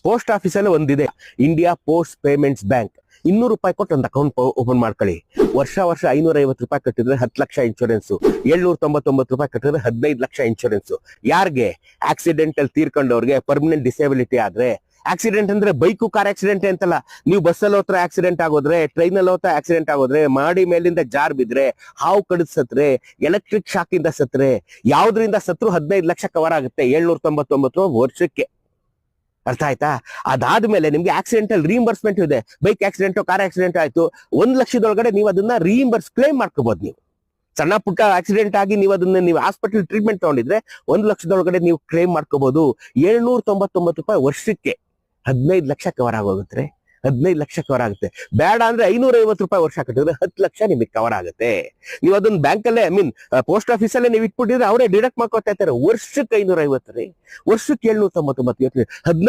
Post ಆಫೀಸಲ್ಲಿ ಒಂದಿದೆ, India post payments bank. 200 ರೂಪಾಯಿ ಕೊಟ್ಟು ಒಂದು ಅಕೌಂಟ್ ಓಪನ್ ಮಾಡ್ಕೊಳ್ಳಿ. ವರ್ಷ 550 ರೂಪಾಯಿ ಕಟ್ಟಿದ್ರೆ 10 ಲಕ್ಷ ಇನ್ಶೂರೆನ್ಸ್, 799 ರೂಪಾಯಿ ಕಟ್ಟಿದ್ರೆ 15 ಲಕ್ಷ ಇನ್ಶೂರೆನ್ಸ್. ಯಾರಿಗೆ? ಆಕ್ಸಿಡೆಂಟಲ್ ತೀರ್ಕೊಂಡವ್ರಿಗೆ, ಪರ್ಮನೆಂಟ್ ಡಿಸೇಬಿಲಿಟಿ ಆದ್ರೆ. ಆಕ್ಸಿಡೆಂಟ್ ಅಂದ್ರೆ ಬೈಕು ಕಾರ್ ಆಕ್ಸಿಡೆಂಟ್ ಅಂತಲ್ಲ, ನೀವು ಬಸ್ಸಲ್ಲಿ ಹೋತ್ರ ಆಕ್ಸಿಡೆಂಟ್ ಆಗೋದ್ರೆ, ಟ್ರೈನಲ್ಲಿ ಹೋತ್ರ ಆಕ್ಸಿಡೆಂಟ್ ಆಗೋದ್ರೆ, ಮಾಡಿ ಮೇಲಿಂದ ಜಾರ್ ಬಿದ್ರೆ, ಹಾವು ಕಡಿದ್ ಸತ್ರೆ, ಎಲೆಕ್ಟ್ರಿಕ್ ಶಾಕ್ ಇಂದ ಸತ್ರೆ, ಯಾವ್ದ್ರಿಂದ ಸತ್ರು 15 ಲಕ್ಷ ಕವರ್ ಆಗುತ್ತೆ 799 ವರ್ಷಕ್ಕೆ. ಅರ್ಥ ಆಯ್ತಾ? ಅದಾದ್ಮೇಲೆ ನಿಮ್ಗೆ ಆಕ್ಸಿಡೆಂಟಲ್ ರೀಇಂಬರ್ಸ್ಮೆಂಟ್ ಇದೆ. ಬೈಕ್ ಆಕ್ಸಿಡೆಂಟ್, ಕಾರ್ ಆಕ್ಸಿಡೆಂಟ್ ಆಯ್ತು, 1 ಲಕ್ಷದೊಳಗಡೆ ನೀವು ಅದನ್ನ ರೀಇಂಬರ್ಸ್ ಕ್ಲೇಮ್ ಮಾಡ್ಕೋಬಹುದು. ನೀವು ಸಣ್ಣ ಪುಟ್ಟ ಆಕ್ಸಿಡೆಂಟ್ ಆಗಿ ನೀವು ಅದನ್ನ ನೀವು ಹಾಸ್ಪಿಟಲ್ ಟ್ರೀಟ್ಮೆಂಟ್ ತಗೊಂಡಿದ್ರೆ 1 ಲಕ್ಷದೊಳಗಡೆ ನೀವು ಕ್ಲೇಮ್ ಮಾಡ್ಕೋಬಹುದು. 799 ರೂಪಾಯಿ ವರ್ಷಕ್ಕೆ 15 ಲಕ್ಷ ಕವರ್ ಆಗೋಗುತ್ತೆ. 15 ಲಕ್ಷ ಕವರ್ ಆಗುತ್ತೆ. ಬೇಡ ಅಂದ್ರೆ 550 ರೂಪಾಯಿ ವರ್ಷ ಕಟ್ಟಿದ್ರೆ 10 ಲಕ್ಷ ನಿಮಗೆ ಕವರ್ ಆಗುತ್ತೆ. ನೀವು ಅದನ್ನ ಬ್ಯಾಂಕಲ್ಲೇ, ಪೋಸ್ಟ್ ಆಫೀಸಲ್ಲೇ ನೀವು ಇಟ್ಬಿಟ್ಟಿದ್ರೆ ಅವರೇ ಡಿಡಕ್ಟ್ ಮಾಡ್ಕೊತಾ ಇರ್ತಾರೆ. ವರ್ಷಕ್ಕೆ 550 ರೀ, ವರ್ಷಕ್ಕೆ 799.